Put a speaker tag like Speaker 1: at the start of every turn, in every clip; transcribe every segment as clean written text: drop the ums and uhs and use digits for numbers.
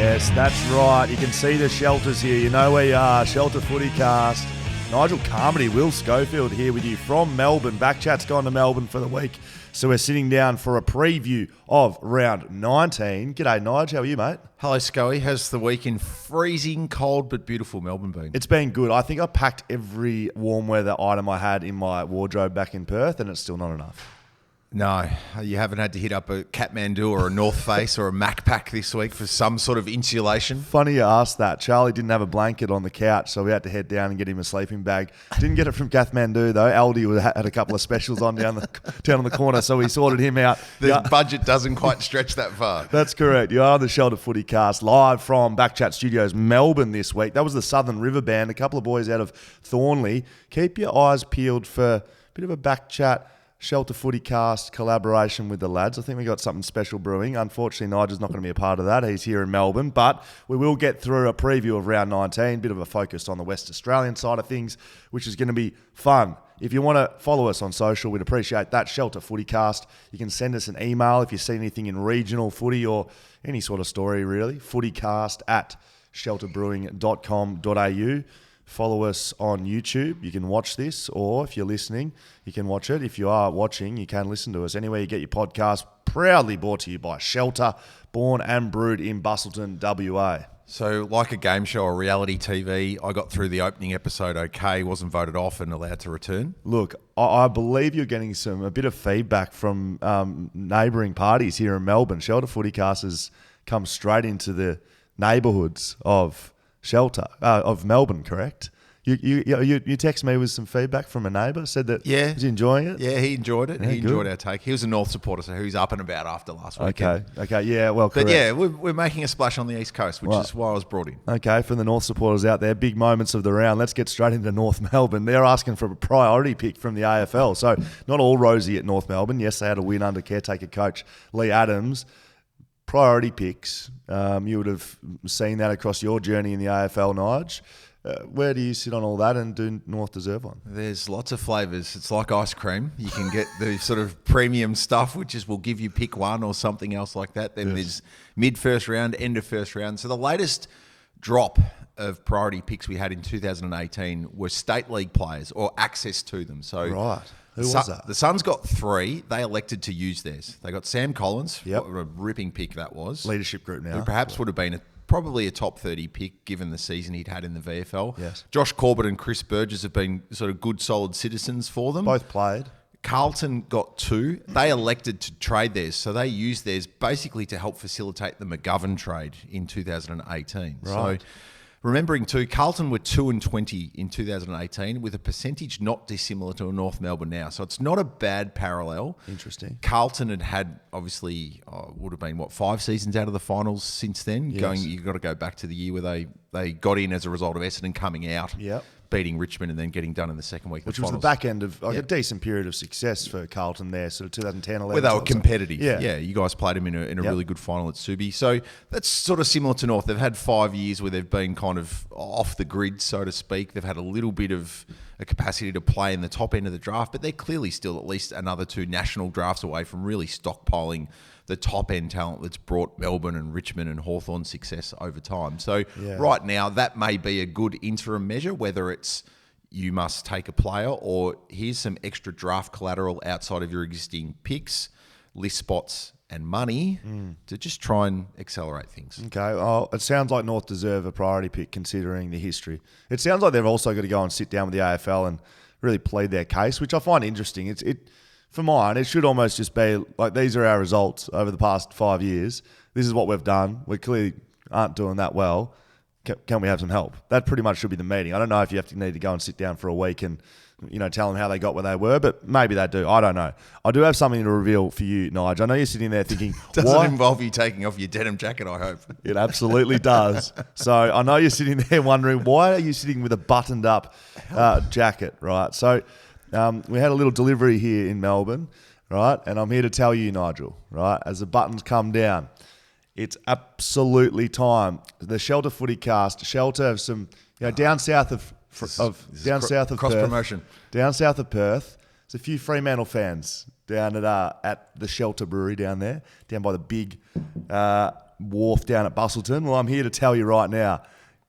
Speaker 1: Yes, that's right. You can see the shelters here. You know where you are. Shelter FootyCast. Nigel, Carmody, Will Schofield here with you from Melbourne. BackChat's gone to Melbourne for the week, so we're sitting down for a preview of round 19. G'day, Nigel. How are you, mate?
Speaker 2: Hello, Scully. How's the week in freezing cold but beautiful Melbourne been?
Speaker 1: It's been good. I think I packed every warm weather item I had in my wardrobe back in Perth, and it's still not enough.
Speaker 2: No, you haven't had to hit up a Kathmandu or a North Face or a Macpac this week for some sort of insulation?
Speaker 1: Funny you asked that. Charlie didn't have a blanket on the couch, so we had to head down and get him a sleeping bag. Didn't get it from Kathmandu, though. Aldi had a couple of specials on down on the corner, so we sorted him out.
Speaker 2: The budget doesn't quite stretch that far.
Speaker 1: That's correct. You are on the Shelter FootyCast, live from BackChat Studios, Melbourne this week. That was the Southern River Band, a couple of boys out of Thornley. Keep your eyes peeled for a bit of a BackChat Shelter FootyCast collaboration with the lads. I think we got something special brewing. Unfortunately, Nigel's not going to be a part of that. He's here in Melbourne, but we will get through a preview of round 19, bit of a focus on the West Australian side of things, which is going to be fun. If you want to follow us on social, we'd appreciate that. Shelter FootyCast. You can send us an email if you see anything in regional footy or any sort of story, really. footycast@shelterbrewing.com.au. Follow us on YouTube. You can watch this, or if you're listening, you can watch it. If you are watching, you can listen to us anywhere you get your podcast. Proudly brought to you by Shelter, born and brewed in Busselton, WA.
Speaker 2: So, like a game show or reality TV, I got through the opening episode okay, wasn't voted off and allowed to return.
Speaker 1: Look, I believe you're getting a bit of feedback from neighbouring parties here in Melbourne. Shelter FootyCast has come straight into the neighbourhoods of Shelter, of Melbourne, correct? You text me with some feedback from a neighbour, said that he's enjoying it?
Speaker 2: Yeah, he enjoyed it.
Speaker 1: Yeah,
Speaker 2: he enjoyed our take. He was a North supporter, so he was up and about after last week.
Speaker 1: Okay, yeah, well, correct.
Speaker 2: But yeah, we're making a splash on the East Coast, which is why I was brought in.
Speaker 1: Okay, for the North supporters out there, big moments of the round. Let's get straight into North Melbourne. They're asking for a priority pick from the AFL, so not all rosy at North Melbourne. Yes, they had a win under caretaker coach Lee Adams. Priority picks, you would have seen that across your journey in the AFL, Nige. Where do you sit on all that, and do North deserve one?
Speaker 2: There's lots of flavours. It's like ice cream. You can get the sort of premium stuff, which will give you pick one or something else like that. Then there's mid-first round, end of first round. So the latest drop of priority picks we had in 2018 were state league players or access to them. So
Speaker 1: right. Who was that?
Speaker 2: The Suns got 3. They elected to use theirs. They got Sam Collins.
Speaker 1: Yep.
Speaker 2: What a ripping pick that was.
Speaker 1: Leadership group now.
Speaker 2: Who perhaps would have been probably a top 30 pick given the season he'd had in the VFL.
Speaker 1: Yes.
Speaker 2: Josh Corbett and Chris Burgess have been sort of good, solid citizens for them.
Speaker 1: Both played.
Speaker 2: Carlton got 2. They elected to trade theirs, so they used theirs basically to help facilitate the McGovern trade in 2018.
Speaker 1: Right.
Speaker 2: So remembering too, Carlton were 2-20 in 2018 with a percentage not dissimilar to North Melbourne now. So it's not a bad parallel.
Speaker 1: Interesting.
Speaker 2: Carlton had obviously, would have been, 5 seasons out of the finals since then?
Speaker 1: Yes.
Speaker 2: You've got to go back to the year where they got in as a result of Essendon coming out.
Speaker 1: Yep.
Speaker 2: Beating Richmond and then getting done in the second week.
Speaker 1: Which was the back end of a decent period of success for Carlton there, sort of 2010, 11.
Speaker 2: Where they were competitive.
Speaker 1: Yeah,
Speaker 2: you guys played them in a really good final at Subi. So that's sort of similar to North. They've had 5 years where they've been kind of off the grid, so to speak. They've had a little bit of a capacity to play in the top end of the draft, but they're clearly still at least another 2 national drafts away from really stockpiling the top end talent that's brought Melbourne and Richmond and Hawthorn success over time. So right now, that may be a good interim measure, whether it's you must take a player or here's some extra draft collateral outside of your existing picks, list spots and money to just try and accelerate things. Okay.
Speaker 1: Oh, it sounds like North deserve a priority pick considering the history. It sounds like they've also got to go and sit down with the AFL and really plead their case, which I find interesting. For mine, it should almost just be like, these are our results over the past 5 years. This is what we've done. We clearly aren't doing that well. Can we have some help? That pretty much should be the meeting. I don't know if you need to go and sit down for a week and tell them how they got where they were, but maybe they do. I don't know. I do have something to reveal for you, Nigel. I know you're sitting there thinking,
Speaker 2: doesn't involve you taking off your denim jacket, I hope.
Speaker 1: It absolutely does. So I know you're sitting there wondering, why are you sitting with a buttoned up jacket, right? So we had a little delivery here in Melbourne, right? And I'm here to tell you, Nigel, right, as the buttons come down, it's absolutely time. The Shelter FootyCast, Shelter have some, down south of Perth.
Speaker 2: Cross promotion.
Speaker 1: Down south of Perth, there's a few Fremantle fans down at the Shelter Brewery down there, down by the big wharf down at Busselton. Well, I'm here to tell you right now,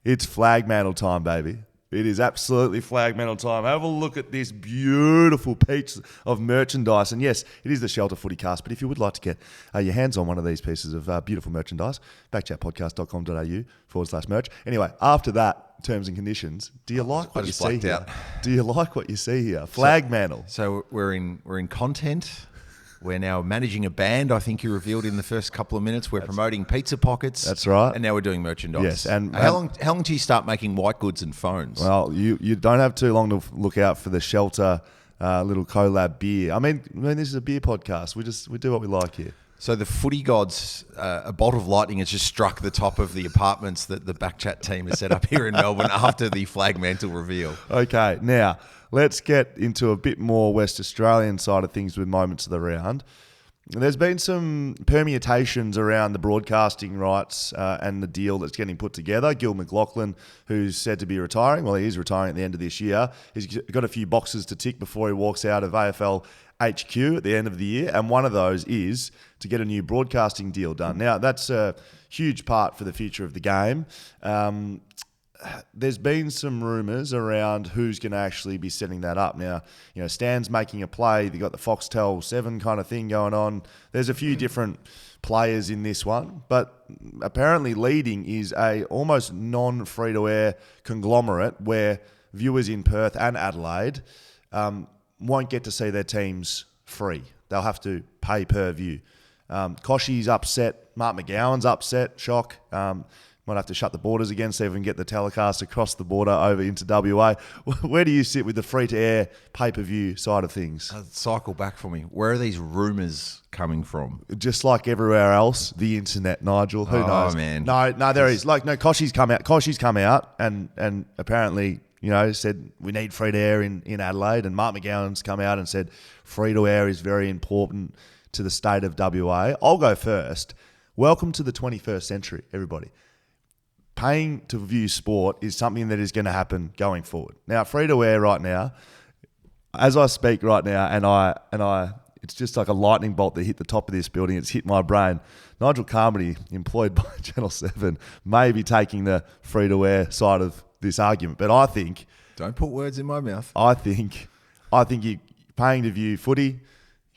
Speaker 1: it's flag mantle time, baby. It is absolutely flag mantle time. Have a look at this beautiful piece of merchandise. And yes, it is the Shelter FootyCast, but if you would like to get your hands on one of these pieces of beautiful merchandise, backchatpodcast.com.au/merch. Anyway, after that, terms and conditions. Do you like what you see here? Do you like what you see here? Flag mantle.
Speaker 2: So we're in content. We're now managing a band. I think you revealed in the first couple of minutes. We're promoting pizza pockets.
Speaker 1: That's right.
Speaker 2: And now we're doing merchandise.
Speaker 1: Yes. And
Speaker 2: how long do you start making white goods and phones?
Speaker 1: Well, you don't have too long to look out for the Shelter little collab beer. I mean, this is a beer podcast. We do what we like here.
Speaker 2: So the footy gods, a bolt of lightning has just struck the top of the apartments that the BackChat team has set up here in Melbourne after the flag mantle reveal.
Speaker 1: Okay, now let's get into a bit more West Australian side of things with moments of the round. There's been some permutations around the broadcasting rights and the deal that's getting put together. Gil McLachlan, who's said to be retiring, well, he is retiring at the end of this year. He's got a few boxes to tick before he walks out of AFL HQ at the end of the year, and one of those is to get a new broadcasting deal done. Now, that's a huge part for the future of the game. There's been some rumours around who's going to actually be setting that up. Now, Stan's making a play. They've got the Foxtel 7 kind of thing going on. There's a few different players in this one, but apparently leading is a almost non-free-to-air conglomerate where viewers in Perth and Adelaide won't get to see their teams free. They'll have to pay per view. Koshy's upset. Mark McGowan's upset. Shock. Might have to shut the borders again, see if we can get the telecast across the border over into WA. Where do you sit with the free-to-air pay-per-view side of things?
Speaker 2: Cycle back for me. Where are these rumours coming from?
Speaker 1: Just like everywhere else, the internet, Nigel. Who knows?
Speaker 2: Oh, man.
Speaker 1: No, there is. Koshy's come out and apparently, said we need free-to-air in Adelaide, and Mark McGowan's come out and said free-to-air is very important to the state of WA. I'll go first. Welcome to the 21st century, everybody. Paying to view sport is something that is going to happen going forward. Now, free-to-air right now, as I speak right now, and I, it's just like a lightning bolt that hit the top of this building. It's hit my brain. Nigel Carmody, employed by Channel 7, may be taking the free-to-air side of this argument. But I think...
Speaker 2: Don't put words in my mouth.
Speaker 1: I think you're paying to view footy,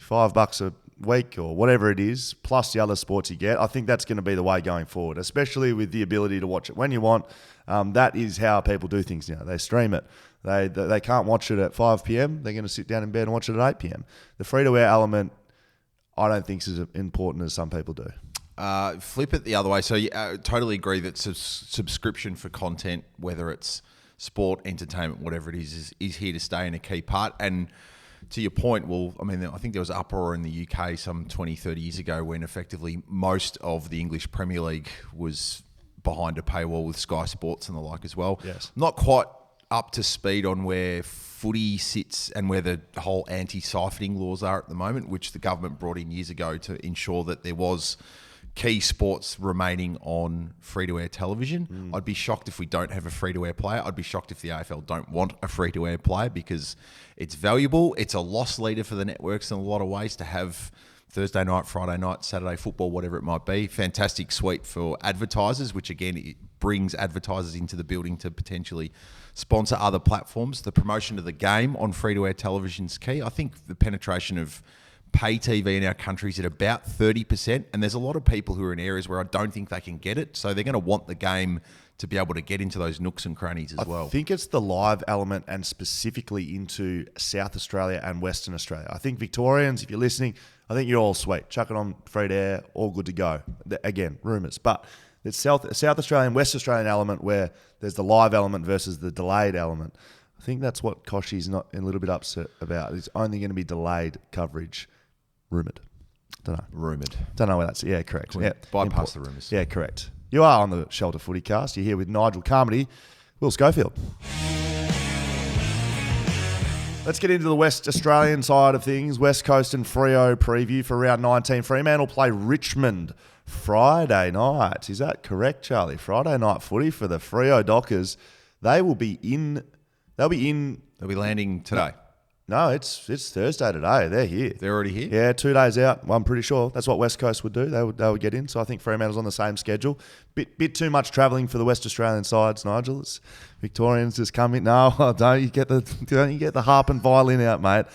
Speaker 1: $5 a week or whatever it is, plus the other sports you get. I think that's going to be the way going forward, especially with the ability to watch it when you want. That is how people do things now. They stream it. They can't watch it at 5 p.m. They're going to sit down in bed and watch it at 8 p.m. The free-to-air element, I don't think is as important as some people do.
Speaker 2: Flip it the other way. So I totally agree that subscription for content, whether it's sport, entertainment, whatever it is here to stay and a key part. And to your point, I think there was uproar in the UK some 20, 30 years ago when effectively most of the English Premier League was behind a paywall with Sky Sports and the like as well.
Speaker 1: Yes.
Speaker 2: Not quite up to speed on where footy sits and where the whole anti-siphoning laws are at the moment, which the government brought in years ago to ensure that there was key sports remaining on free-to-air television. I'd be shocked if we don't have a free-to-air player. I'd be shocked if the AFL don't want a free-to-air player because it's valuable. It's a loss leader for the networks in a lot of ways to have Thursday night, Friday night, Saturday football, whatever it might be. Fantastic suite for advertisers, which again, it brings advertisers into the building to potentially sponsor other platforms. The promotion of the game on free-to-air television is key. I think the penetration of pay TV in our country is at about 30%, and there's a lot of people who are in areas where I don't think they can get it, so they're going to want the game to be able to get into those nooks and crannies as well.
Speaker 1: I think it's the live element and specifically into South Australia and Western Australia. I think Victorians, if you're listening, I think you're all sweet. Chuck it on free to air, all good to go. Again, rumours. But it's South Australian, West Australian element where there's the live element versus the delayed element. I think that's what Koshy's not a little bit upset about. It's only going to be delayed coverage. Rumoured. Don't know.
Speaker 2: Rumoured.
Speaker 1: Don't know where that's... Yeah, correct. Yeah,
Speaker 2: bypass the rumours.
Speaker 1: Yeah, correct. You are on the Shelter FootyCast. You're here with Nigel Carmody, Will Schofield. Let's get into the West Australian side of things. West Coast and Freo preview for round 19. Fremantle play Richmond Friday night. Is that correct, Charlie? Friday night footy for the Freo Dockers. They'll be landing today. No, it's Thursday today. They're here.
Speaker 2: They're already here?
Speaker 1: Yeah, 2 days out. Well, I'm pretty sure that's what West Coast would do. They would get in. So I think Fremantle's on the same schedule. Bit too much travelling for the West Australian sides, Nigel. It's Victorians just come in. No, don't you get the harp and violin out, mate.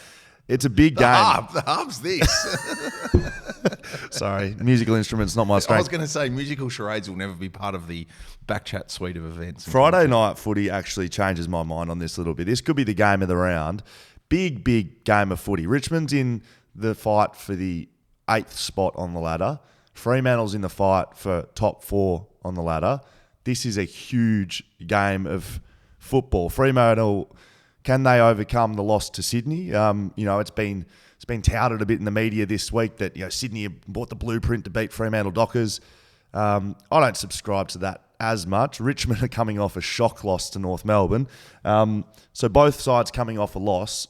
Speaker 1: It's a big game.
Speaker 2: The harp's this.
Speaker 1: Sorry, musical instruments not my strength.
Speaker 2: I was going to say musical charades will never be part of the BackChat suite of events.
Speaker 1: Friday night footy actually changes my mind on this a little bit. This could be the game of the round. Big game of footy. Richmond's in the fight for the 8th spot on the ladder. Fremantle's in the fight for top 4 on the ladder. This is a huge game of football. Fremantle, can they overcome the loss to Sydney? It's been touted a bit in the media this week that Sydney bought the blueprint to beat Fremantle Dockers. I don't subscribe to that as much. Richmond are coming off a shock loss to North Melbourne. So both sides coming off a loss.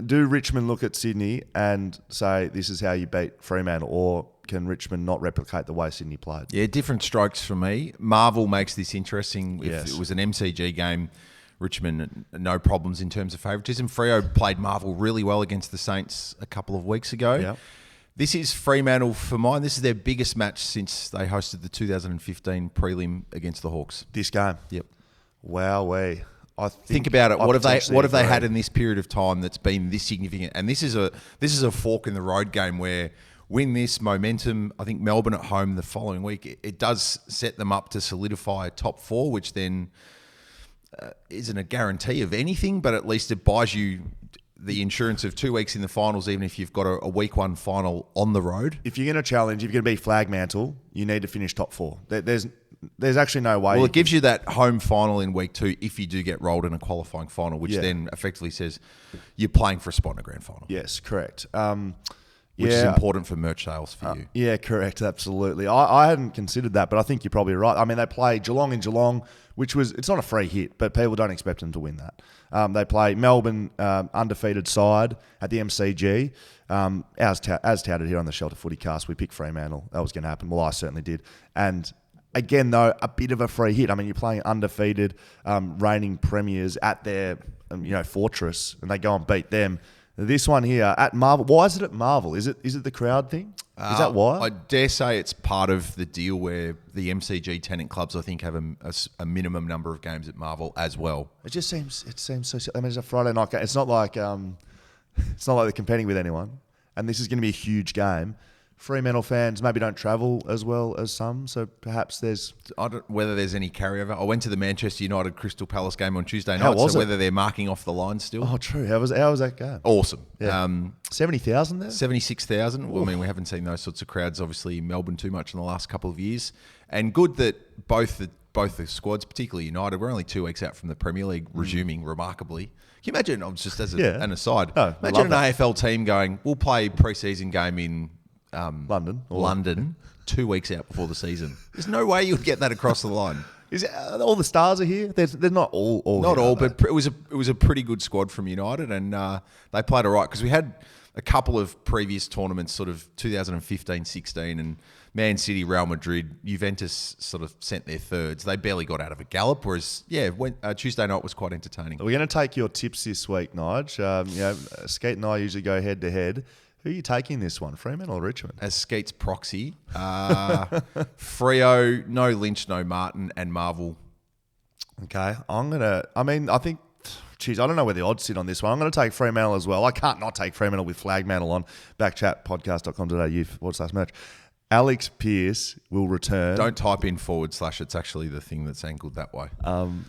Speaker 1: Do Richmond look at Sydney and say, this is how you beat Fremantle, or can Richmond not replicate the way Sydney played?
Speaker 2: Yeah, different strokes for me. Marvel makes this interesting.
Speaker 1: Yes.
Speaker 2: If it was an MCG game, Richmond, no problems in terms of favouritism. Freo played Marvel really well against the Saints a couple of weeks ago.
Speaker 1: Yep.
Speaker 2: This is Fremantle for mine. This is their biggest match since they hosted the 2015 prelim against the Hawks.
Speaker 1: This game?
Speaker 2: Yep.
Speaker 1: Wowee.
Speaker 2: Think about it. What have they had in this period of time that's been this significant? And this is a fork in the road game where win this momentum. I think Melbourne at home the following week, it does set them up to solidify top 4, which then isn't a guarantee of anything, but at least it buys you the insurance of 2 weeks in the finals, even if you've got a week 1 final on the road.
Speaker 1: If you're going to challenge, if you're going to be Flagmantle, you need to finish top 4. There's actually no way.
Speaker 2: Well, it gives you that home final in week 2 if you do get rolled in a qualifying final, which then effectively says you're playing for a spot in a grand final.
Speaker 1: Yes, correct.
Speaker 2: Which is important for merch sales for you.
Speaker 1: Yeah, correct. Absolutely. I hadn't considered that, but I think you're probably right. I mean, they play Geelong in Geelong, it's not a free hit, but people don't expect them to win that. They play Melbourne, undefeated side at the MCG. As touted here on the Shelter FootyCast, we picked Fremantle. That was going to happen. Well, I certainly did. And again, though, a bit of a free hit. I mean, you're playing undefeated, reigning premiers at their fortress, and they go and beat them. This one here at Marvel. Why is it at Marvel? Is it the crowd thing? Is that why?
Speaker 2: I dare say it's part of the deal where the MCG tenant clubs, I think, have a minimum number of games at Marvel as well.
Speaker 1: It seems so. I mean, it's a Friday night game. It's not like they're competing with anyone, and this is going to be a huge game. Fremantle fans maybe don't travel as well as some, so perhaps
Speaker 2: I don't whether there's any carryover. I went to the Manchester United Crystal Palace game on Tuesday
Speaker 1: How
Speaker 2: night,
Speaker 1: was
Speaker 2: so
Speaker 1: it?
Speaker 2: whether they're marking off the line still.
Speaker 1: Oh, true. How was that game?
Speaker 2: Awesome.
Speaker 1: Yeah. 70,000 there?
Speaker 2: 76,000. Well, I mean, we haven't seen those sorts of crowds, obviously, in Melbourne too much in the last couple of years. And good that both the squads, particularly United, we're only 2 weeks out from the Premier League resuming remarkably. Can you imagine, just as an aside, imagine an AFL team going, we'll play pre-season game in London 2 weeks out before the season. There's no way you'd get that across the line.
Speaker 1: All the stars are here? They're not all
Speaker 2: not
Speaker 1: here,
Speaker 2: all, but it was a pretty good squad from United, and they played all right because we had a couple of previous tournaments, sort of 2015, 16, and Man City, Real Madrid, Juventus sort of sent their thirds. They barely got out of a gallop, whereas Tuesday night was quite entertaining.
Speaker 1: We're going to take your tips this week, Nige. Skeet and I usually go head to head. Who are you taking this one, Fremantle or Richmond?
Speaker 2: As Skeet's proxy, Freo, no Lynch, no Martin, and Marvel.
Speaker 1: Okay, I think, I don't know where the odds sit on this one. I'm going to take Fremantle as well. I can't not take Fremantle with Flagmantle on backchatpodcast.com.au/merch. Alex Pearce will return.
Speaker 2: Don't type in / it's actually the thing that's angled that way.
Speaker 1: /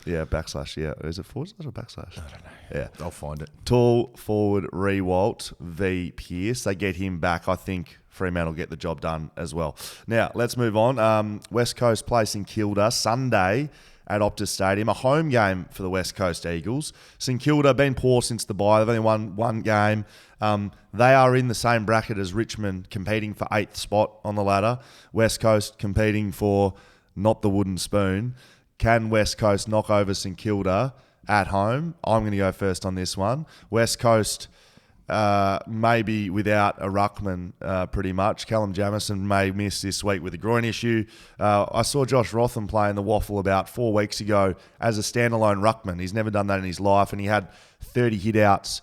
Speaker 1: Is it forward slash or backslash?
Speaker 2: I don't know.
Speaker 1: Yeah.
Speaker 2: I'll find it.
Speaker 1: Tall forward Rewalt v Pearce. They get him back. I think Fremantle get the job done as well. Now, let's move on. West Coast play St Kilda Sunday at Optus Stadium. A home game for the West Coast Eagles. St Kilda been poor since the bye. They've only won one game. They are in the same bracket as Richmond, competing for 8th spot on the ladder. West Coast competing for not the wooden spoon. Can West Coast knock over St Kilda at home? I'm going to go first on this one. West Coast maybe without a ruckman pretty much. Callum Jamieson may miss this week with a groin issue. I saw Josh Rotham playing the waffle about 4 weeks ago as a standalone ruckman. He's never done that in his life, and he had 30 hit-outs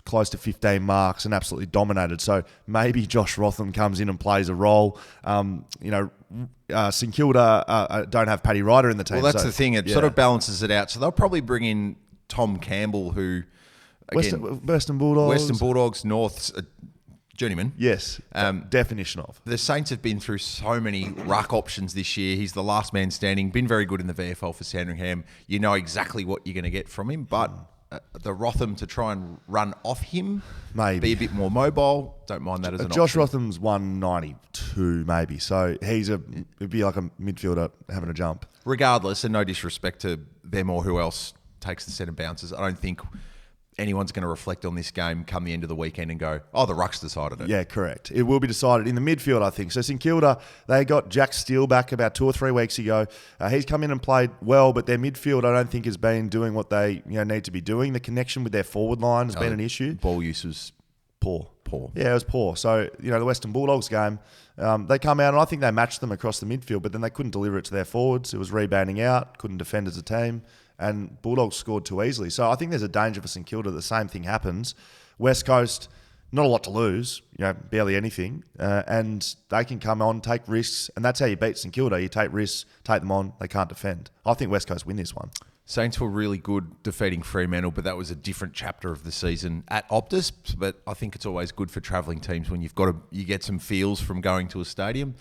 Speaker 1: close to 15 marks and absolutely dominated. So maybe Josh Rotham comes in and plays a role. St Kilda don't have Paddy Ryder in the team.
Speaker 2: Well, that's the thing. It sort of balances it out. So they'll probably bring in Tom Campbell, who, again,
Speaker 1: Western Bulldogs,
Speaker 2: North's a journeyman.
Speaker 1: Yes, definition of.
Speaker 2: The Saints have been through so many ruck options this year. He's the last man standing, been very good in the VFL for Sandringham. You know exactly what you're going to get from him, but the Rotham to try and run off him,
Speaker 1: maybe
Speaker 2: be a bit more mobile, don't mind that as an
Speaker 1: Josh
Speaker 2: option.
Speaker 1: Rotham's 192 maybe, so it'd be like a midfielder having a jump.
Speaker 2: Regardless, and no disrespect to them or who else takes the centre bounces, I don't think anyone's going to reflect on this game come the end of the weekend and go, oh, the ruck's decided it.
Speaker 1: Yeah, correct. It will be decided in the midfield, I think. So St Kilda, they got Jack Steele back about 2 or 3 weeks ago. He's come in and played well, but their midfield, I don't think, has been doing what they need to be doing. The connection with their forward line has been an issue.
Speaker 2: Ball use was
Speaker 1: poor.
Speaker 2: Yeah,
Speaker 1: it was poor. So, the Western Bulldogs game, they come out and I think they matched them across the midfield, but then they couldn't deliver it to their forwards. It was rebounding out, couldn't defend as a team. And Bulldogs scored too easily. So I think there's a danger for St Kilda. The same thing happens. West Coast, not a lot to lose, barely anything. And they can come on, take risks. And that's how you beat St Kilda. You take risks, take them on. They can't defend. I think West Coast win this one.
Speaker 2: Saints were really good defeating Fremantle, but that was a different chapter of the season at Optus. But I think it's always good for travelling teams when you get some feels from going to a stadium.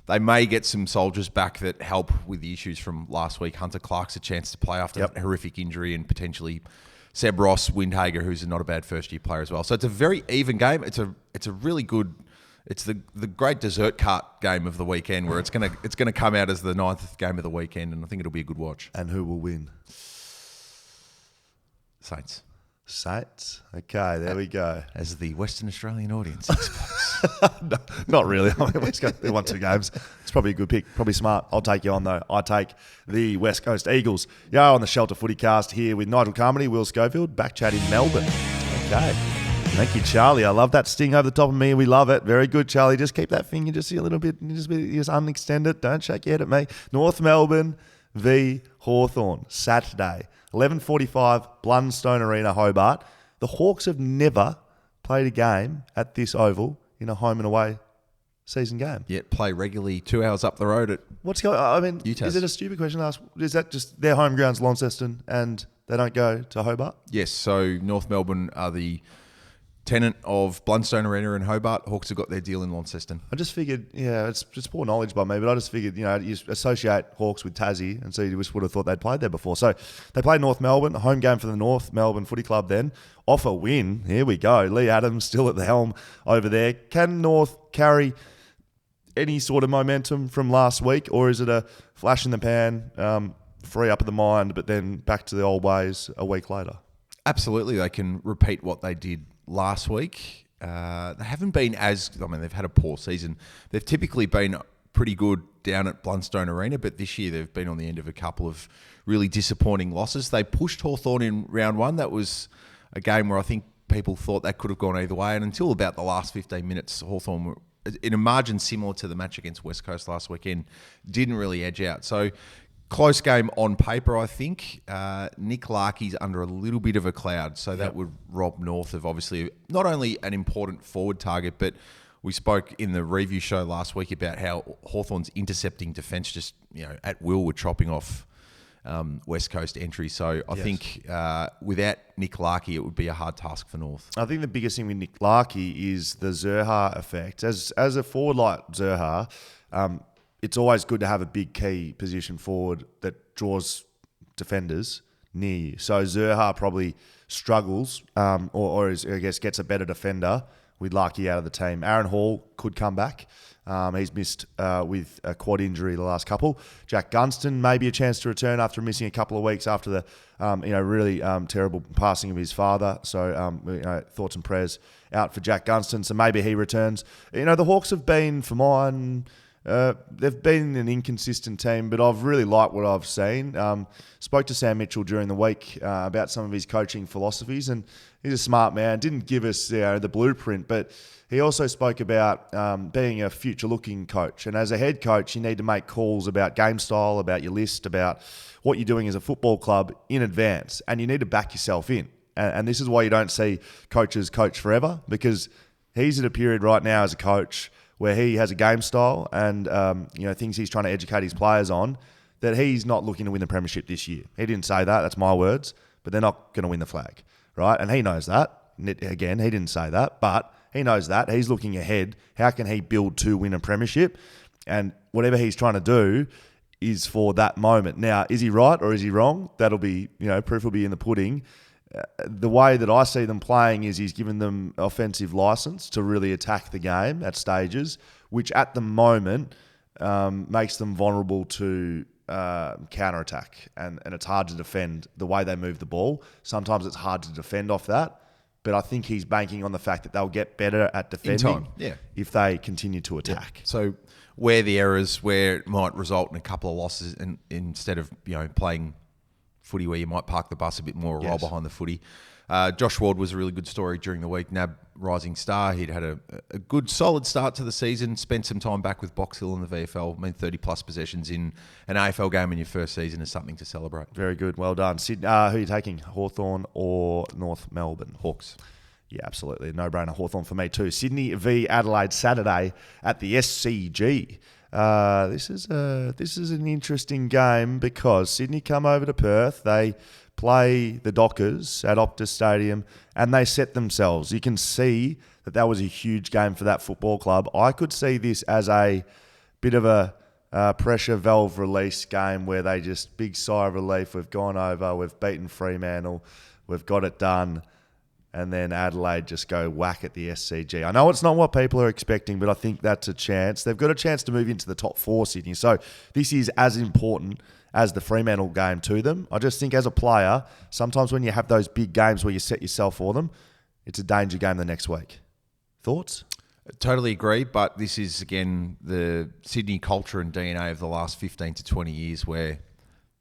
Speaker 2: They may get some soldiers back that help with the issues from last week. Hunter Clark's a chance to play after a horrific injury, and potentially Seb Ross, Windhager, who's not a bad first-year player as well. So it's a very even game. It's a really good. It's the great dessert cart game of the weekend, where it's gonna come out as the 9th game of the weekend, and I think it'll be a good watch.
Speaker 1: And who will win?
Speaker 2: Saints.
Speaker 1: Okay, there we go.
Speaker 2: As the Western Australian audience expects.
Speaker 1: No, not really. I mean, West Coast, they won 2 games. It's probably a good pick. Probably smart. I'll take you on, though. I take the West Coast Eagles. On the Shelter FootyCast here with Nigel Carmody, Will Schofield, BackChat in Melbourne. Okay. Thank you, Charlie. I love that sting over the top of me. We love it. Very good, Charlie. Just keep that finger just a little bit. Just unextend it. Don't shake your head at me. North Melbourne v Hawthorn, Saturday. 11:45, Blundstone Arena, Hobart. The Hawks have never played a game at this oval in a home and away season game.
Speaker 2: Yet play regularly 2 hours up the road at
Speaker 1: what's going on? I mean,
Speaker 2: UTAS.
Speaker 1: Is it a stupid question to ask? Is that just their home ground's Launceston and they don't go to Hobart?
Speaker 2: Yes, so North Melbourne are the tenant of Blundstone Arena in Hobart. Hawks have got their deal in Launceston.
Speaker 1: I just figured, it's just poor knowledge by me, but I just figured, you associate Hawks with Tassie, and so you just would have thought they'd played there before. So they played North Melbourne, a home game for the North Melbourne Footy Club then. Off a win. Here we go. Lee Adams still at the helm over there. Can North carry any sort of momentum from last week, or is it a flash in the pan, free up of the mind, but then back to the old ways a week later?
Speaker 2: Absolutely. They can repeat what they did last week. They haven't been they've had a poor season. They've typically been pretty good down at Blundstone Arena, but this year they've been on the end of a couple of really disappointing losses. They pushed Hawthorn in round 1. That was a game where I think people thought that could have gone either way, and until about the last 15 minutes, Hawthorn were in a margin similar to the match against West Coast last weekend, didn't really edge out. So close game on paper, I think. Nick Larkey's under a little bit of a cloud, so that would rob North of obviously not only an important forward target, but we spoke in the review show last week about how Hawthorn's intercepting defence just at will were chopping off West Coast entry. So I think without Nick Larkey, it would be a hard task for North.
Speaker 1: I think the biggest thing with Nick Larkey is the Zerha effect. As a forward like Zerha, it's always good to have a big key position forward that draws defenders near you. So Zerha probably struggles or gets a better defender with Larkey out of the team. Aaron Hall could come back. He's missed with a quad injury the last couple. Jack Gunston, maybe a chance to return after missing a couple of weeks after the really terrible passing of his father. So thoughts and prayers out for Jack Gunston. So maybe he returns. The Hawks have been, for mine, they've been an inconsistent team, but I've really liked what I've seen. Spoke to Sam Mitchell during the week about some of his coaching philosophies, and he's a smart man. Didn't give us the blueprint, but he also spoke about being a future-looking coach. And as a head coach, you need to make calls about game style, about your list, about what you're doing as a football club in advance, and you need to back yourself in. and this is why you don't see coaches coach forever, because he's at a period right now as a coach where he has a game style and things he's trying to educate his players on, that he's not looking to win the premiership this year. He didn't say that. That's my words. But they're not going to win the flag, right? And he knows that. Again, he didn't say that, but he knows that. He's looking ahead. How can he build to win a premiership? And whatever he's trying to do is for that moment. Now, is he right or is he wrong? That'll be, proof will be in the pudding. The way that I see them playing is he's given them offensive license to really attack the game at stages, which at the moment makes them vulnerable to counter-attack. And it's hard to defend the way they move the ball. Sometimes it's hard to defend off that. But I think he's banking on the fact that they'll get better at defending if they continue to attack.
Speaker 2: Yeah. So where the errors, where it might result in a couple of losses, and instead of playing footy where you might park the bus a bit more, roll behind the footy. Josh Ward was a really good story during the week. NAB rising star. He'd had a good, solid start to the season. Spent some time back with Box Hill in the VFL. 30-plus possessions in an AFL game in your first season is something to celebrate.
Speaker 1: Very good. Well done. Sid, who are you taking, Hawthorn or North Melbourne?
Speaker 2: Hawks.
Speaker 1: Yeah, absolutely. No-brainer. Hawthorn for me too. Sydney v Adelaide Saturday at the SCG. This is an interesting game because Sydney come over to Perth. They play the Dockers at Optus Stadium and they set themselves. You can see that was a huge game for that football club. I could see this as a bit of a pressure valve release game where they just big sigh of relief. We've gone over, we've beaten Fremantle, we've got it done. And then Adelaide just go whack at the SCG. I know it's not what people are expecting, but I think that's a chance. They've got a chance to move into the top 4, Sydney. So this is as important as the Fremantle game to them. I just think as a player, sometimes when you have those big games where you set yourself for them, it's a danger game the next week. Thoughts?
Speaker 2: Totally agree, but this is, again, the Sydney culture and DNA of the last 15 to 20 years where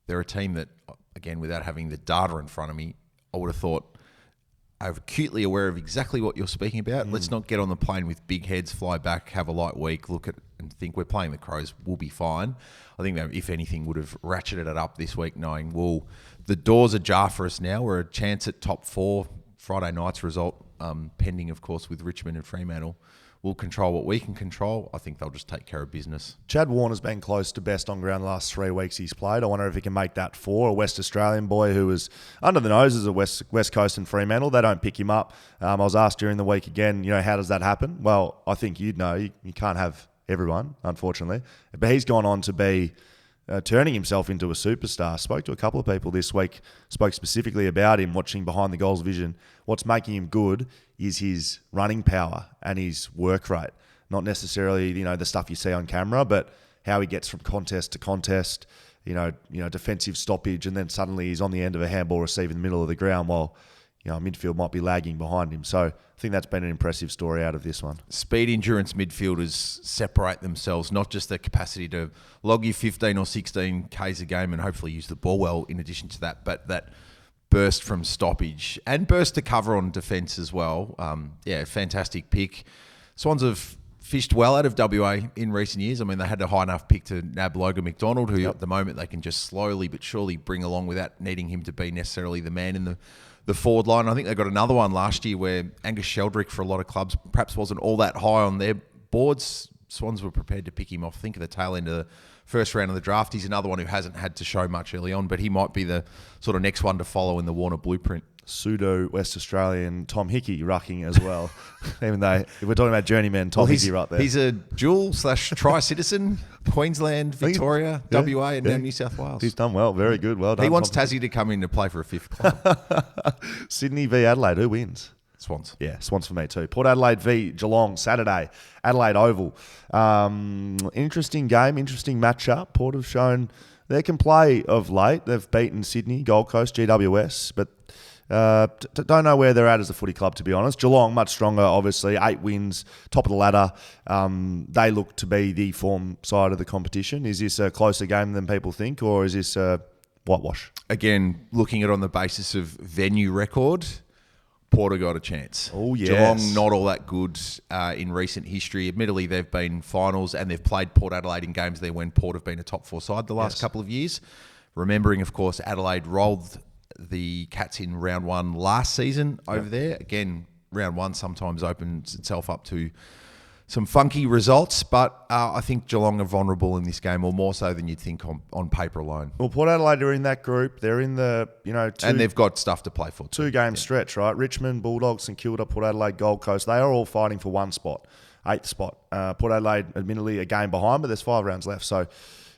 Speaker 2: they're a team that, again, without having the data in front of me, I would have thought, are acutely aware of exactly what you're speaking about. Let's not get on the plane with big heads, fly back, have a light week, look at and think we're playing the Crows, we'll be fine. I think that, if anything, would have ratcheted it up this week, knowing, well, the doors ajar for us now. We're a chance at top 4. Friday night's result, pending, of course, with Richmond and Fremantle. We'll control what we can control. I think they'll just take care of business.
Speaker 1: Chad Warner's been close to best on ground the last 3 weeks he's played. I wonder if he can make that 4. A West Australian boy who was under the noses of West Coast and Fremantle. They don't pick him up. I was asked during the week again, how does that happen? Well, I think you'd know. You can't have everyone, unfortunately. But he's gone on to be turning himself into a superstar. Spoke to a couple of people this week, spoke specifically about him, watching behind the goals vision. What's making him good is his running power and his work rate. Not necessarily, the stuff you see on camera, but how he gets from contest to contest, defensive stoppage, and then suddenly he's on the end of a handball receive in the middle of the ground while, midfield might be lagging behind him. So I think that's been an impressive story out of this one.
Speaker 2: Speed endurance midfielders separate themselves, not just the capacity to log you 15 or 16 Ks a game and hopefully use the ball well in addition to that, but that burst from stoppage and burst to cover on defence as well. Fantastic pick. Swans have fished well out of WA in recent years. I mean, they had a high enough pick to nab Logan McDonald, who at the moment they can just slowly but surely bring along without needing him to be necessarily the man in the forward line. I think they got another one last year where Angus Sheldrick, for a lot of clubs, perhaps wasn't all that high on their boards. Swans were prepared to pick him off, think of the tail end of the first round of the draft. He's another one who hasn't had to show much early on, but he might be the sort of next one to follow in the Warner blueprint.
Speaker 1: Pseudo West Australian Tom Hickey rucking as well. Even though, if we're talking about journeyman, Tom Hickey right there.
Speaker 2: He's a dual/tri-citizen, Queensland, Victoria, WA, and now New South Wales.
Speaker 1: He's done well. Very good. Well done.
Speaker 2: He wants Tassie to come in to play for a 5th club.
Speaker 1: Sydney v Adelaide. Who wins?
Speaker 2: Swans.
Speaker 1: Yeah, Swans for me too. Port Adelaide v Geelong, Saturday, Adelaide Oval. Interesting game, interesting matchup. Port have shown they can play of late. They've beaten Sydney, Gold Coast, GWS, but don't know where they're at as a footy club, to be honest. Geelong, much stronger, obviously. 8 wins, top of the ladder. They look to be the form side of the competition. Is this a closer game than people think, or is this a whitewash?
Speaker 2: Again, looking at it on the basis of venue record, Port got a chance.
Speaker 1: Oh, yes.
Speaker 2: Geelong, not all that good in recent history. Admittedly, they've been finals and they've played Port Adelaide in games there when Port have been a top 4 side the last couple of years. Remembering, of course, Adelaide rolled the Cats in round 1 last season over there. Again, round 1 sometimes opens itself up to some funky results, but I think Geelong are vulnerable in this game, or more so than you'd think on paper alone.
Speaker 1: Well, Port Adelaide are in that group. They're in the,
Speaker 2: and they've got stuff to play for.
Speaker 1: 2-game stretch, right? Richmond, Bulldogs, St Kilda, Port Adelaide, Gold Coast. They are all fighting for one spot, 8th spot. Port Adelaide, admittedly, a game behind, but there's 5 rounds left. So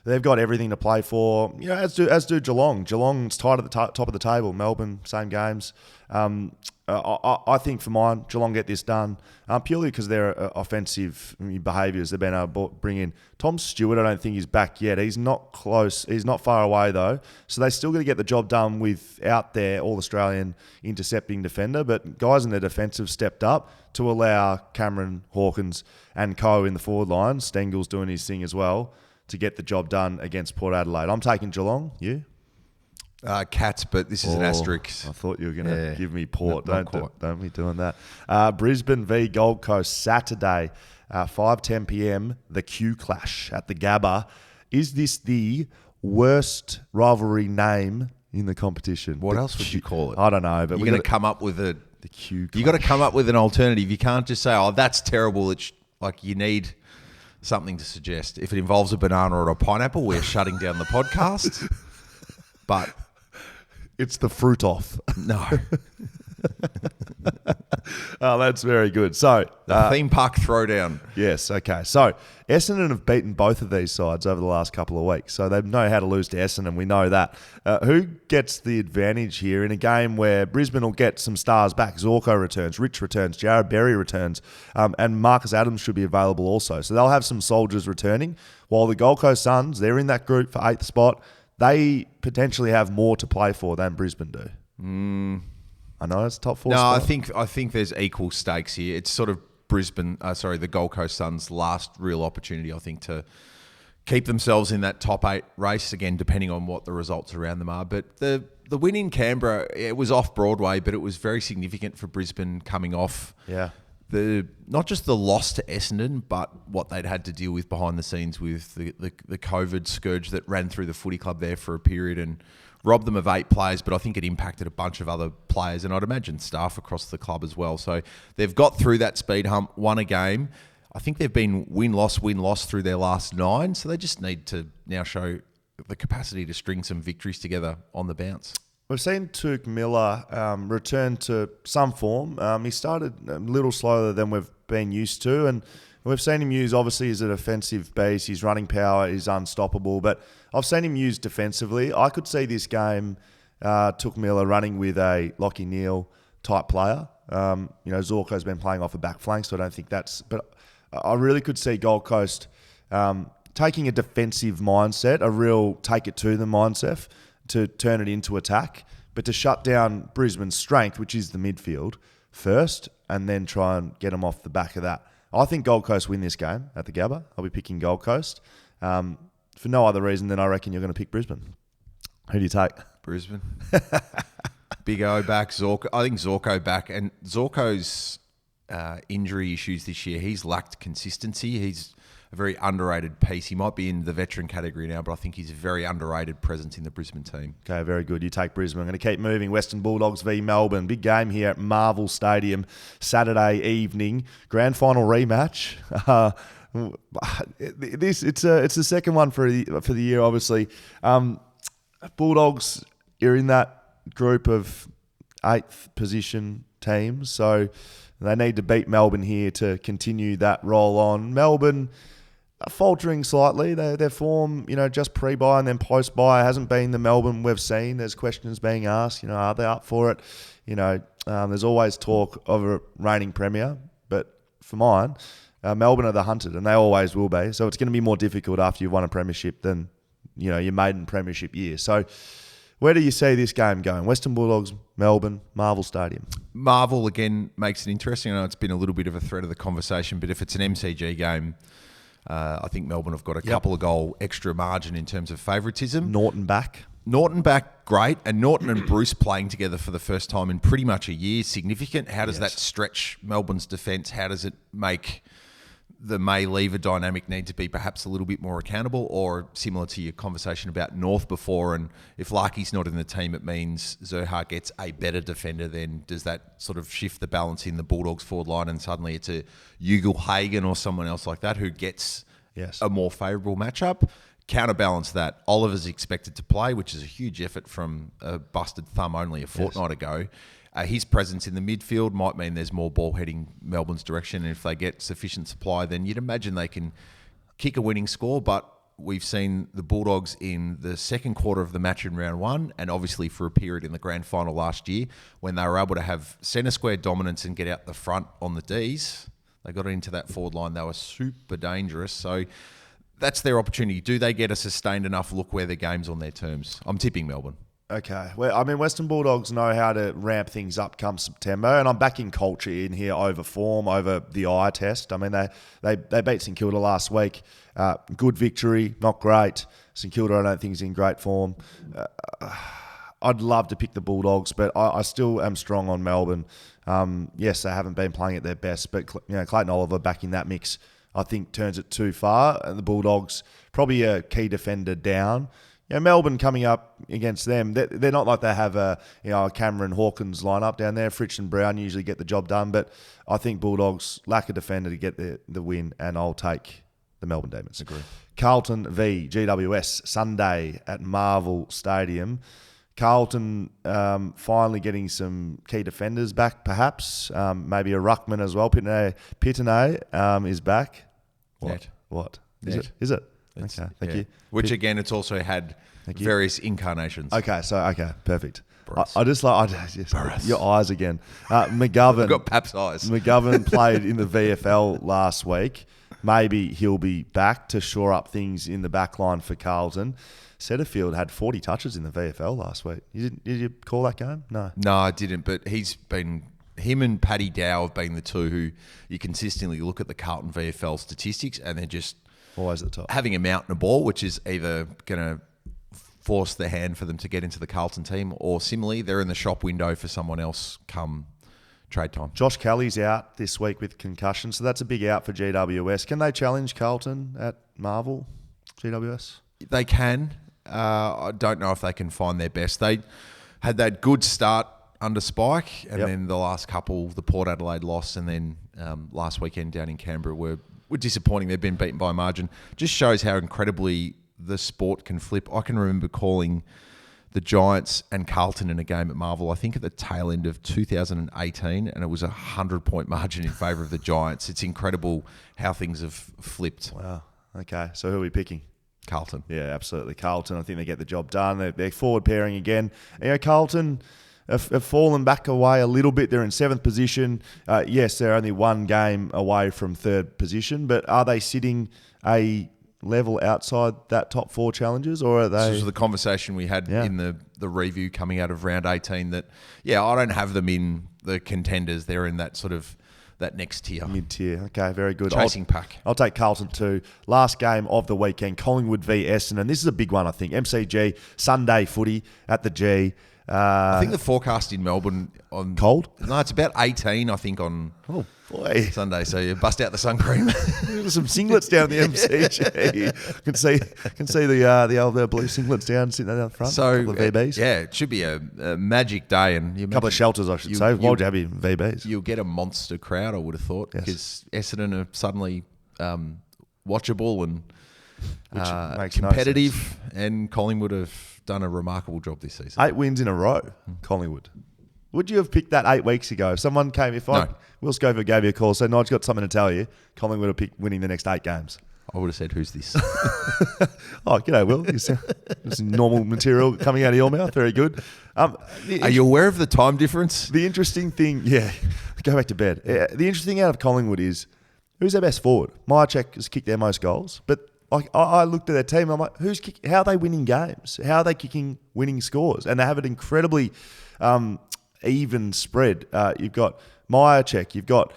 Speaker 1: they've got everything to play for, as do Geelong. Geelong's tied at the top of the table. Melbourne, same games. I think for mine, Geelong get this done purely because their offensive behaviours. They've been able to bring in Tom Stewart. I don't think he's back yet. He's not close. He's not far away though. So they still got to get the job done without their All-Australian intercepting defender. But guys in their defensive stepped up to allow Cameron, Hawkins and Co in the forward line. Stengel's doing his thing as well to get the job done against Port Adelaide. I'm taking Geelong. You?
Speaker 2: Cats, but this is an asterisk.
Speaker 1: I thought you were going to give me Port.
Speaker 2: Not
Speaker 1: Don't be doing that. Brisbane v Gold Coast, Saturday, 5:10 p.m, the Q Clash at the Gabba. Is this the worst rivalry name in the competition?
Speaker 2: What else would you call it?
Speaker 1: I don't know. But
Speaker 2: you're going to come up with
Speaker 1: the Q Clash.
Speaker 2: You got to come up with an alternative. You can't just say, oh, that's terrible. It's like you need something to suggest. If it involves a banana or a pineapple, we're shutting down the podcast. But
Speaker 1: it's the fruit off.
Speaker 2: No.
Speaker 1: Oh, that's very good. So
Speaker 2: the theme park throwdown.
Speaker 1: Yes. Okay. So Essendon have beaten both of these sides over the last couple of weeks, so they know how to lose to Essendon. We know that. Who gets the advantage here in a game where Brisbane will get some stars back? Zorko returns, Rich returns, Jared Berry returns, and Marcus Adams should be available also. So they'll have some soldiers returning. While the Gold Coast Suns, they're in that group for 8th spot. They potentially have more to play for than Brisbane do. I know it's top 4 spot.
Speaker 2: I think there's equal stakes here. It's sort of the Gold Coast Suns' last real opportunity, I think, to keep themselves in that top 8 race, again, depending on what the results around them are. But the win in Canberra, it was off Broadway, but it was very significant for Brisbane coming off.
Speaker 1: Yeah.
Speaker 2: Not just the loss to Essendon, but what they'd had to deal with behind the scenes with the COVID scourge that ran through the footy club there for a period and robbed them of 8 players, but I think it impacted a bunch of other players and I'd imagine staff across the club as well. So they've got through that speed hump, won a game. I think they've been win-loss through their last 9, so they just need to now show the capacity to string some victories together on the bounce.
Speaker 1: We've seen Tuke Miller return to some form. He started a little slower than we've been used to, and we've seen him used, obviously, as an offensive base. His running power is unstoppable, but I've seen him used defensively. I could see this game, Tuke Miller running with a Lachie Neale type player. Zorko's been playing off a back flank, so I don't think that's... But I really could see Gold Coast taking a defensive mindset, a real take-it-to-them mindset, to turn it into attack, but to shut down Brisbane's strength, which is the midfield, first, and then try and get them off the back of that. I think Gold Coast win this game at the Gabba. I'll be picking Gold Coast for no other reason than I reckon you're going to pick Brisbane. Who do you take?
Speaker 2: Brisbane. Big O back, Zorko. I think Zorko back, and Zorko's injury issues this year, he's lacked consistency. He's a very underrated piece. He might be in the veteran category now, but I think he's a very underrated presence in the Brisbane team. Okay,
Speaker 1: very good. You take Brisbane. I'm going to keep moving. Western Bulldogs v Melbourne. Big game here at Marvel Stadium, Saturday evening. Grand final rematch. It's the second one for the year, obviously. Bulldogs are in that group of 8th position teams, so they need to beat Melbourne here to continue that roll on. Melbourne faltering slightly. Their form, just pre-buy and then post-buy hasn't been the Melbourne we've seen. There's questions being asked, are they up for it? There's always talk of a reigning premier, but for mine, Melbourne are the hunted, and they always will be. So it's going to be more difficult after you've won a premiership than, your maiden premiership year. So where do you see this game going? Western Bulldogs, Melbourne, Marvel Stadium.
Speaker 2: Marvel, again, makes it interesting. I know it's been a little bit of a thread of the conversation, but if it's an MCG game, I think Melbourne have got a couple of goal extra margin in terms of favouritism.
Speaker 1: Norton back,
Speaker 2: great. And Norton and Bruce playing together for the first time in pretty much a year, significant. How does that stretch Melbourne's defence? How does it make the May lever dynamic need to be perhaps a little bit more accountable, or similar to your conversation about North before, and if Larky's not in the team, it means Zerha gets a better defender, then does that sort of shift the balance in the Bulldogs forward line and suddenly it's a Ugle Hagen or someone else like that who gets a more favourable matchup? Counterbalance that, Oliver's expected to play, which is a huge effort from a busted thumb only a fortnight ago. His presence in the midfield might mean there's more ball heading Melbourne's direction, and if they get sufficient supply, then you'd imagine they can kick a winning score. But we've seen the Bulldogs in the second quarter of the match in round one, and obviously for a period in the grand final last year, when they were able to have centre square dominance and get out the front on the Ds, they got into that forward line. They were super dangerous. So that's their opportunity. Do they get a sustained enough look where the game's on their terms? I'm tipping Melbourne.
Speaker 1: Okay. Well, I mean, Western Bulldogs know how to ramp things up come September, and I'm backing culture in here over form, over the eye test. I mean, they beat St Kilda last week. Good victory, not great. St Kilda, I don't think, is in great form. I'd love to pick the Bulldogs, but I still am strong on Melbourne. Yes, they haven't been playing at their best, but Clayton Oliver back in that mix, I think, turns it too far. And the Bulldogs, probably a key defender down. Melbourne coming up against them, they're not like they have a Cameron Hawkins lineup down there. Fritsch and Brown usually get the job done, but I think Bulldogs lack a defender to get the win, and I'll take the Melbourne Demons.
Speaker 2: Agree.
Speaker 1: Carlton v GWS, Sunday at Marvel Stadium. Carlton finally getting some key defenders back, perhaps. Maybe a ruckman as well. Pitane is back. What? Is it? Okay, thank you.
Speaker 2: Which again, it's also had various incarnations.
Speaker 1: Okay, perfect. I just like your eyes again. McGovern.
Speaker 2: I've got Pap's eyes.
Speaker 1: McGovern played in the VFL last week. Maybe he'll be back to shore up things in the back line for Carlton. Setterfield had 40 touches in the VFL last week. Did you call that game? No.
Speaker 2: No, I didn't, but him and Paddy Dow have been the two who you consistently look at the Carlton VFL statistics, and they're just
Speaker 1: always at the top.
Speaker 2: Having a mountain of ball, which is either going to force the hand for them to get into the Carlton team, or similarly, they're in the shop window for someone else come trade time.
Speaker 1: Josh Kelly's out this week with concussion, so that's a big out for GWS. Can they challenge Carlton at Marvel, GWS?
Speaker 2: They can. I don't know if they can find their best. They had that good start under Spike, and then the last couple, the Port Adelaide loss, and then last weekend down in Canberra were disappointing. They've been beaten by margin. Just shows how incredibly the sport can flip. I can remember calling the Giants and Carlton in a game at Marvel, I think at the tail end of 2018, and it was a 100-point margin in favour of the Giants. It's incredible how things have flipped.
Speaker 1: Wow. Okay, so who are we picking?
Speaker 2: Carlton.
Speaker 1: Yeah, absolutely. Carlton, I think they get the job done. They're forward pairing again. Carlton have fallen back away a little bit. They're in 7th position. Yes, they're only one game away from 3rd position, but are they sitting a level outside that top 4 challenges, or are they?
Speaker 2: This was the conversation we had in the review coming out of round 18 that, I don't have them in the contenders. They're in that sort of that next tier.
Speaker 1: Mid-tier. Okay, very good.
Speaker 2: Chasing pack.
Speaker 1: I'll take Carlton too. Last game of the weekend, Collingwood v Essendon. This is a big one, I think. MCG, Sunday footy at the G.
Speaker 2: I think the forecast in Melbourne on
Speaker 1: cold.
Speaker 2: No, it's about 18. I think on Sunday. So you bust out the sun cream.
Speaker 1: Some singlets down the MCG. can see the old blue singlets down sitting down front.
Speaker 2: So
Speaker 1: a couple of VBs.
Speaker 2: It should be a magic day, and
Speaker 1: a couple of shelters, I should say. Why would you have your VBs?
Speaker 2: You'll get a monster crowd, I would have thought, because Essendon are suddenly watchable and competitive, and Collingwood have done a remarkable job this season.
Speaker 1: 8 wins in a row, Collingwood. Would you have picked that 8 weeks ago? If someone came, Will Schofield gave you a call, said, Nigel, got something to tell you. Collingwood have picked winning the next 8 games.
Speaker 2: I would have said, who's this?
Speaker 1: G'day, Will. This normal material coming out of your mouth. Very good.
Speaker 2: Are you aware of the time difference?
Speaker 1: The interesting thing, go back to bed. The interesting thing out of Collingwood is, who's their best forward? Myercheck has kicked their most goals, but I looked at their team and I'm like, how are they winning games? How are they kicking winning scores? And they have an incredibly even spread. You've got Myercheck, you've got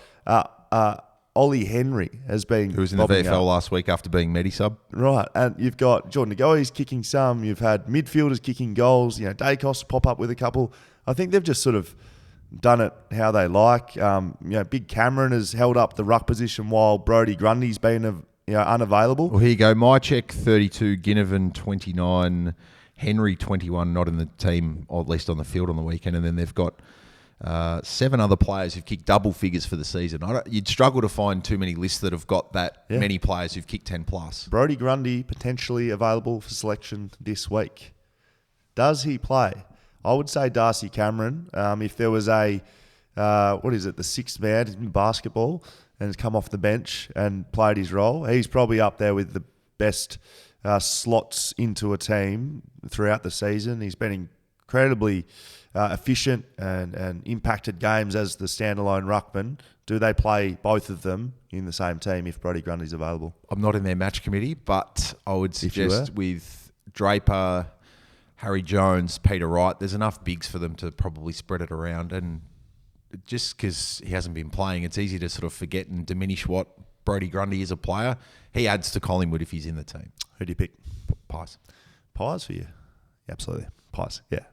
Speaker 1: Ollie Henry has been...
Speaker 2: Who was in the VFL last week after being Medi-sub.
Speaker 1: Right, and you've got Jordan Ngoe's kicking some, you've had midfielders kicking goals, Dacos pop up with a couple. I think they've just sort of done it how they like. Big Cameron has held up the ruck position while Brodie Grundy's been unavailable.
Speaker 2: Well, here you go. Mycheck 32, Ginnivan 29, Henry 21, not in the team, or at least on the field on the weekend. And then they've got 7 other players who've kicked double figures for the season. You'd struggle to find too many lists that have got that many players who've kicked 10 plus.
Speaker 1: Brodie Grundy potentially available for selection this week. Does he play? I would say Darcy Cameron. If there was the 6th man in basketball and has come off the bench and played his role, he's probably up there with the best slots into a team throughout the season. He's been incredibly efficient and impacted games as the standalone ruckman. Do they play both of them in the same team if Brodie Grundy's available?
Speaker 2: I'm not in their match committee, but I would suggest with Draper, Harry Jones, Peter Wright, there's enough bigs for them to probably spread it around. And just because he hasn't been playing, it's easy to sort of forget and diminish what Brodie Grundy is a player. He adds to Collingwood if he's in the team.
Speaker 1: Who do you pick?
Speaker 2: Pies.
Speaker 1: Pies for you? Absolutely. Pies, yeah.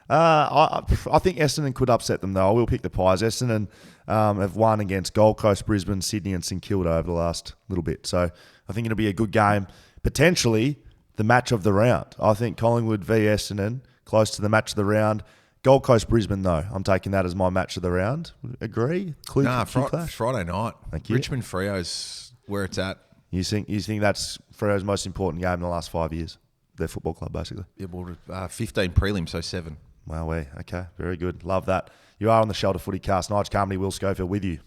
Speaker 1: I think Essendon could upset them, though. I will pick the Pies. Essendon have won against Gold Coast, Brisbane, Sydney and St Kilda over the last little bit. So I think it'll be a good game. Potentially the match of the round. I think Collingwood v Essendon, close to the match of the round. Gold Coast, Brisbane, though. I'm taking that as my match of the round. Agree?
Speaker 2: Friday night.
Speaker 1: Thank you.
Speaker 2: Richmond Freo's where it's at.
Speaker 1: You think that's Freo's most important game in the last 5 years? Their football club, basically.
Speaker 2: Yeah, well, 15 prelims, so 7.
Speaker 1: Wow, okay, very good. Love that. You are on the Shelter FootyCast. Nigel, Carmody, Will Schofield with you.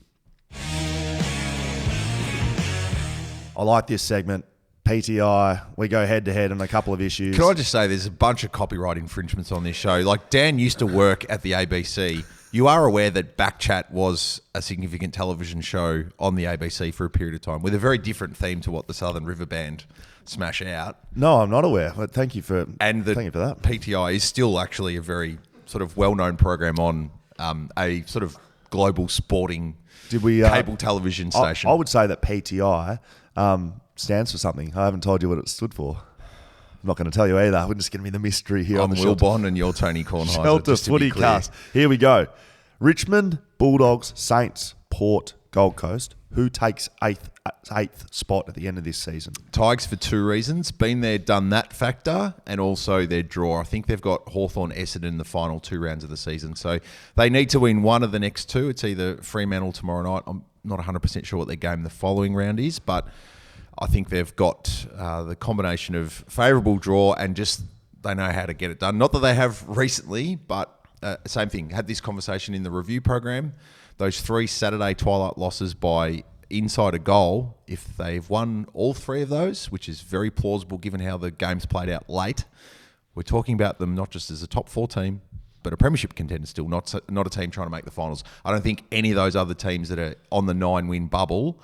Speaker 1: I like this segment. PTI, we go head-to-head on a couple of issues.
Speaker 2: Can I just say there's a bunch of copyright infringements on this show. Like, Dan used to work at the ABC. You are aware that BackChat was a significant television show on the ABC for a period of time with a very different theme to what the Southern River Band smash out.
Speaker 1: No, I'm not aware, but thank you for that.
Speaker 2: PTI is still actually a very sort of well-known program on a sort of global sporting cable television station.
Speaker 1: I would say that PTI stands for something. I haven't told you what it stood for. I'm not going to tell you either. We're just going to be the mystery here.
Speaker 2: I'm Will Bond and you're Tony Kornheiser.
Speaker 1: Shelter FootyCast. Here we go. Richmond, Bulldogs, Saints, Port, Gold Coast. Who takes eighth spot at the end of this season?
Speaker 2: Tigers for 2 reasons. Been there, done that factor, and also their draw. I think they've got Hawthorn, Essendon in the final 2 rounds of the season. So they need to win one of the next 2. It's either Fremantle tomorrow night. I'm not 100% sure what their game the following round is, but I think they've got the combination of favourable draw and just they know how to get it done. Not that they have recently, but same thing. Had this conversation in the review program. Those 3 Saturday twilight losses by inside a goal, if they've won all 3 of those, which is very plausible given how the game's played out late, we're talking about them not just as a top 4 team, but a premiership contender still, not a team trying to make the finals. I don't think any of those other teams that are on the 9-win bubble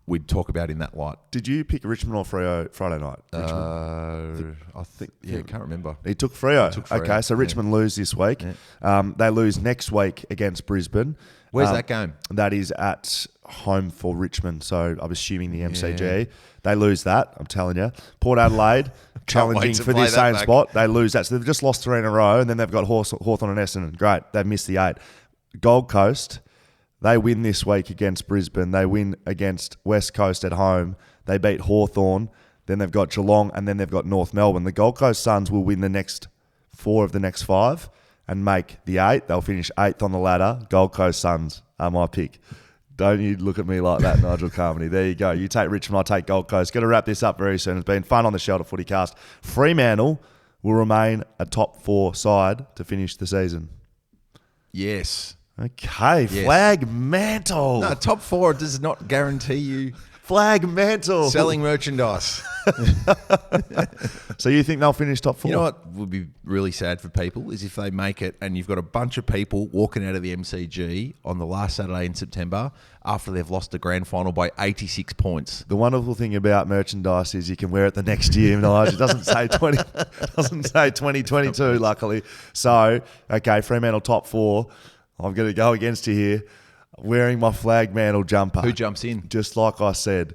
Speaker 2: we'd talk about in that light.
Speaker 1: Did you pick Richmond or Freo Friday night?
Speaker 2: I think, can't remember.
Speaker 1: He took Freo. Okay, so Richmond lose this week. Yeah. They lose next week against Brisbane.
Speaker 2: Where's that game?
Speaker 1: That is at home for Richmond, so I'm assuming the MCG. Yeah. They lose that, I'm telling you. Port Adelaide, challenging for this same spot. They lose that. So they've just lost 3 in a row, and then they've got Hawthorn and Essendon. Great, they've missed the 8. Gold Coast, they win this week against Brisbane. They win against West Coast at home. They beat Hawthorn. Then they've got Geelong, and then they've got North Melbourne. The Gold Coast Suns will win the next 4 of the next 5 and make the 8. They'll finish 8th on the ladder. Gold Coast Suns are my pick. Don't you look at me like that, Nigel Carmody. There you go. You take Richmond, I take Gold Coast. Got to wrap this up very soon. It's been fun on the Shelter FootyCast. Fremantle will remain a top 4 side to finish the season.
Speaker 2: Yes.
Speaker 1: Okay, yes. Flag mantle.
Speaker 2: No, top 4 does not guarantee you
Speaker 1: flag mantle.
Speaker 2: Selling merchandise.
Speaker 1: So you think they'll finish top 4?
Speaker 2: You know what would be really sad for people is if they make it and you've got a bunch of people walking out of the MCG on the last Saturday in September after they've lost the grand final by 86 points.
Speaker 1: The wonderful thing about merchandise is you can wear it the next year. Nigel. It doesn't say 2022, luckily. So, okay, Fremantle top 4. I'm going to go against you here, wearing my flag mantle jumper.
Speaker 2: Who jumps in?
Speaker 1: Just like I said,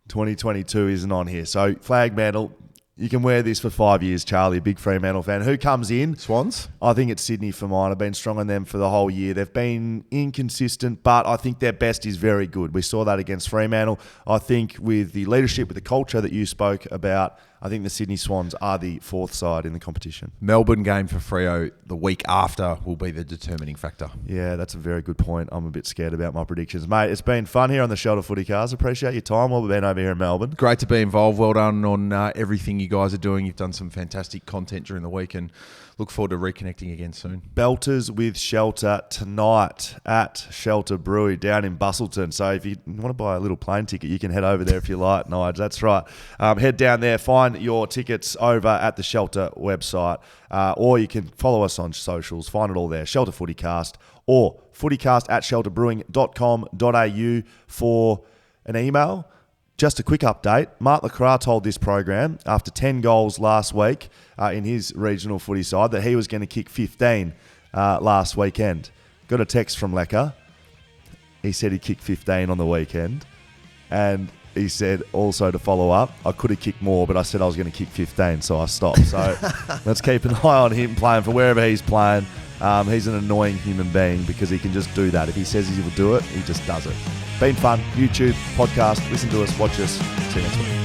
Speaker 1: 2022 isn't on here. So flag mantle, You can wear this for 5 years, Charlie, a big Fremantle fan. Who comes in?
Speaker 2: Swans?
Speaker 1: I think it's Sydney for mine. I've been strong on them for the whole year. They've been inconsistent, but I think their best is very good. We saw that against Fremantle. I think with the leadership, with the culture that you spoke about, I think the Sydney Swans are the fourth side in the competition.
Speaker 2: Melbourne game for Freo the week after will be the determining factor.
Speaker 1: Yeah, that's a very good point. I'm a bit scared about my predictions. Mate, it's been fun here on the Shelter FootyCast. Appreciate your time while we've been over here in Melbourne.
Speaker 2: Great to be involved. Well done on everything you guys are doing. You've done some fantastic content during the week and look forward to reconnecting again soon.
Speaker 1: Belters with Shelter tonight at Shelter Brewery down in Busselton. So if you want to buy a little plane ticket, you can head over there if you like, Nigel. That's right. Head down there, find your tickets over at the Shelter website, or you can follow us on socials. Find it all there, Shelter FootyCast, or footycast at shelterbrewing.com.au for an email. Just a quick update. Mark Lacroix told this program after 10 goals last week in his regional footy side that he was going to kick 15 last weekend. Got a text from Lecker. He said he kicked 15 on the weekend. And he said also to follow up, I could have kicked more, but I said I was going to kick 15, so I stopped. So let's keep an eye on him playing for wherever he's playing. He's an annoying human being because he can just do that. If he says he will do it, he just does it. Been fun. YouTube, podcast, listen to us, watch us. See you next week.